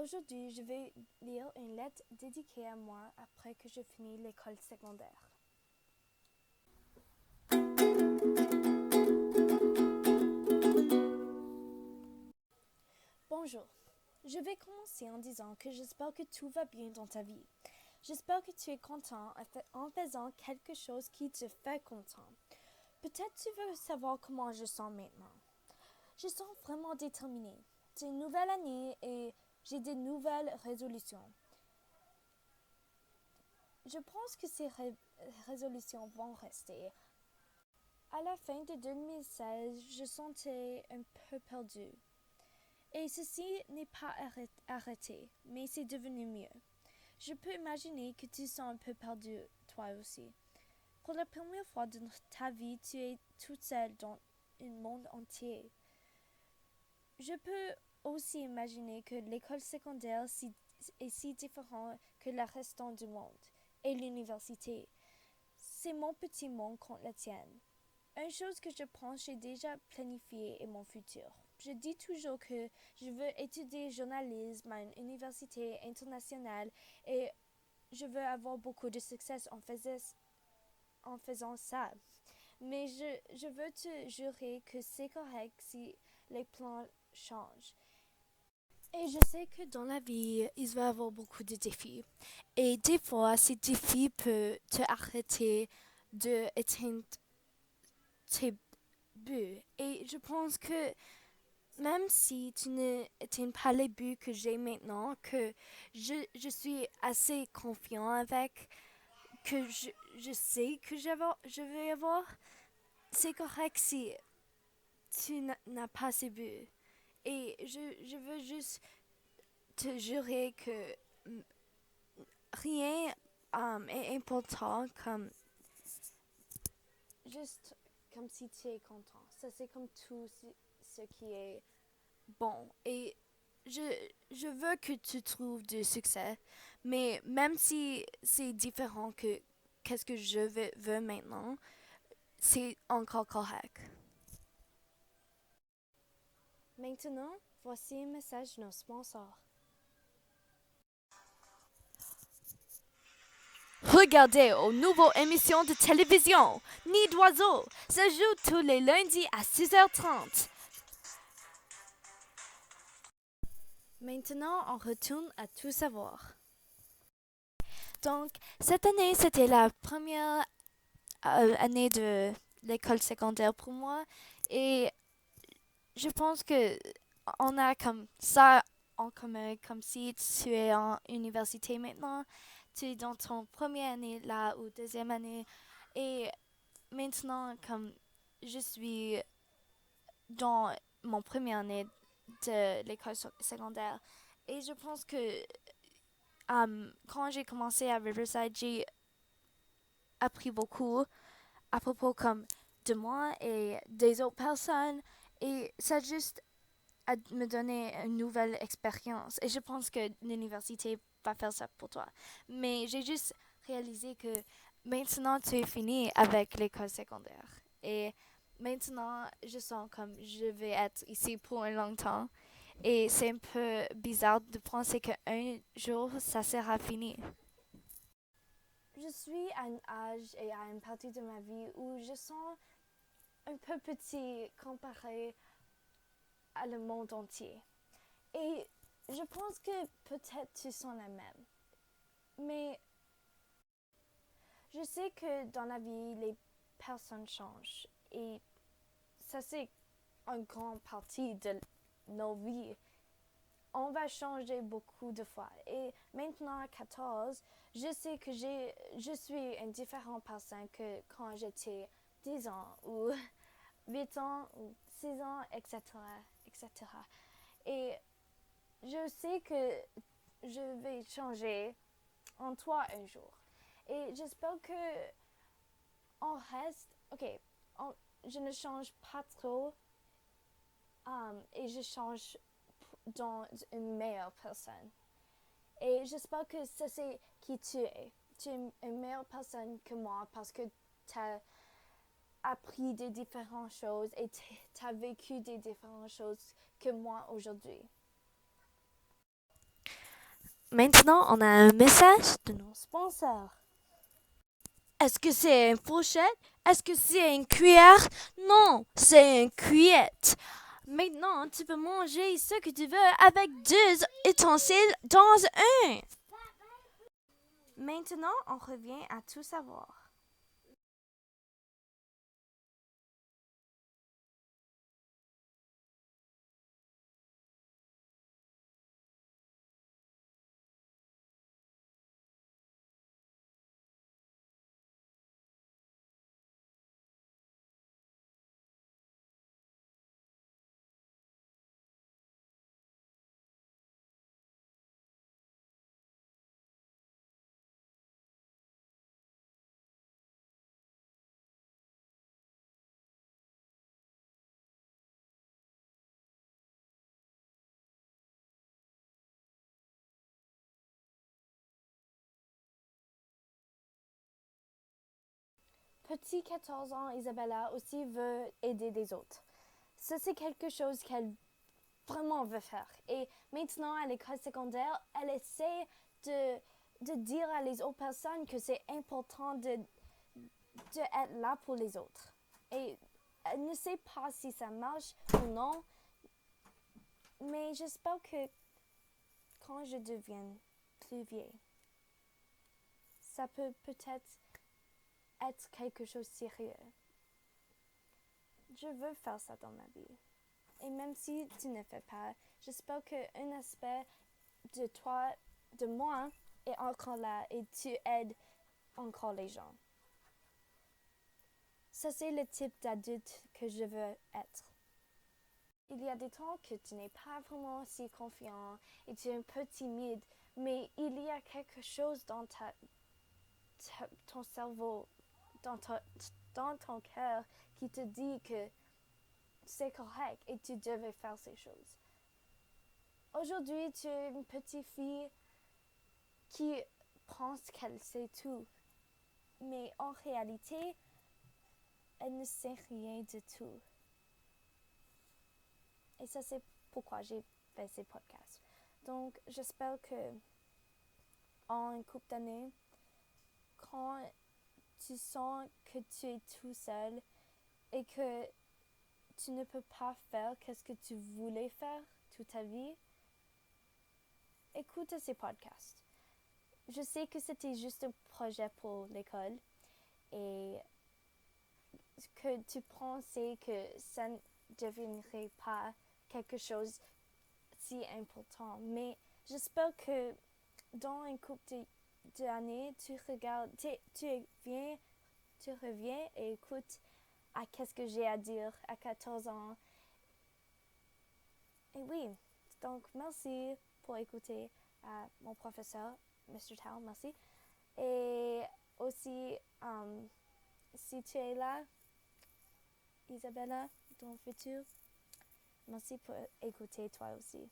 Aujourd'hui, je vais lire une lettre dédiée à moi après que je finis l'école secondaire. Bonjour. Je vais commencer en disant que j'espère que tout va bien dans ta vie. J'espère que tu es content en faisant quelque chose qui te fait content. Peut-être tu veux savoir comment je sens maintenant. Je sens vraiment déterminée. C'est une nouvelle année et j'ai des nouvelles résolutions. Je pense que ces résolutions vont rester. À la fin de 2016, je sentais un peu perdu. Et ceci n'est pas arrêté, mais c'est devenu mieux. Je peux imaginer que tu sens un peu perdu, toi aussi. Pour la première fois de ta vie, tu es toute seule dans un monde entier. Je peux aussi imaginer que l'école secondaire est si différente que le restant du monde et l'université. C'est mon petit monde contre la tienne. Une chose que je pense j'ai déjà planifiée est mon futur. Je dis toujours que je veux étudier journalisme à une université internationale et je veux avoir beaucoup de succès en faisant ça. Mais je veux te jurer que c'est correct si les plans changent. Et je sais que dans la vie, il va y avoir beaucoup de défis. Et des fois, ces défis peuvent te arrêter d'atteindre tes buts. Et je pense que même si tu n'atteins pas les buts que j'ai maintenant, que je suis assez confiant avec, que je sais que je vais avoir, c'est correct si tu n'as pas ces buts. Et je veux juste te jurer que rien est important comme juste comme si tu es content. Ça, c'est comme tout ce qui est bon. Et je, je veux que tu trouves du succès, mais même si c'est différent que qu'est-ce que je veux maintenant, c'est encore correct. Maintenant, voici un message de nos sponsors. Regardez aux nouvelles émissions de télévision. Nid d'oiseau, ça joue tous les lundis à 6h30. Maintenant, on retourne à tout savoir. Donc, cette année, c'était la première année de l'école secondaire pour moi. Et je pense que on a comme ça en commun, comme si tu es en université maintenant, tu es dans ton première année là ou deuxième année. Et maintenant, comme je suis dans mon première année de l'école secondaire, et je pense que quand j'ai commencé à Riverside, j'ai appris beaucoup à propos comme de moi et des autres personnes. Et ça juste à me donner une nouvelle expérience. Et je pense que l'université va faire ça pour toi. Mais j'ai juste réalisé que maintenant tu es fini avec l'école secondaire. Et maintenant, je sens comme je vais être ici pour un long temps. Et c'est un peu bizarre de penser qu'un jour, ça sera fini. Je suis à un âge et à une partie de ma vie où je sens un peu petit comparé à le monde entier. Et je pense que peut-être tu sens la même. Mais je sais que dans la vie, les personnes changent. Et ça, c'est une grande partie de nos vies. On va changer beaucoup de fois. Et maintenant, à 14, je sais que je suis une différente personne que quand j'étais 10 ans ou 8 ans ou 6 ans, etc. etc. Et je sais que je vais changer en toi un jour. Et j'espère que on reste. Ok, je ne change pas trop et je change dans une meilleure personne. Et j'espère que ça c'est qui tu es. Tu es une meilleure personne que moi parce que tu as appris des différentes choses et tu as vécu des différentes choses que moi aujourd'hui. maintenant, on a un message de nos sponsors. Est-ce que c'est une fourchette? Est-ce que c'est une cuillère? Non, c'est une cuillette. Maintenant, tu peux manger ce que tu veux avec 2 ustensiles dans un. Maintenant, on revient à tout savoir. Petit 14 ans, Isabella aussi veut aider les autres. Ça, c'est quelque chose qu'elle vraiment veut faire. Et maintenant, à l'école secondaire, elle essaie de dire à les autres personnes que c'est important être là pour les autres. Et elle ne sait pas si ça marche ou non, mais j'espère que quand je devienne plus vieille, ça peut peut-être être quelque chose de sérieux. Je veux faire ça dans ma vie. Et même si tu ne fais pas, j'espère qu'un aspect de toi, de moi, est encore là et tu aides encore les gens. Ça, c'est le type d'adulte que je veux être. Il y a des temps que tu n'es pas vraiment si confiant et tu es un peu timide, mais il y a quelque chose dans ton cerveau, dans ton cœur qui te dit que c'est correct et tu devais faire ces choses. Aujourd'hui, tu es une petite fille qui pense qu'elle sait tout, mais en réalité, elle ne sait rien du tout. Et ça, c'est pourquoi j'ai fait ces podcasts. Donc, j'espère que en une couple d'années, quand tu sens que tu es tout seul et que tu ne peux pas faire ce que tu voulais faire toute ta vie, écoute ces podcasts. Je sais que c'était juste un projet pour l'école et que tu pensais que ça ne deviendrait pas quelque chose si important. Mais j'espère que dans une couple d'années, tu regardes, tu reviens et écoutes à qu'est-ce que j'ai à dire à 14 ans. Et oui, donc merci pour écouter à mon professeur, Mr. Tao, merci. Et aussi, si tu es là, Isabella, dans le futur, merci pour écouter toi aussi.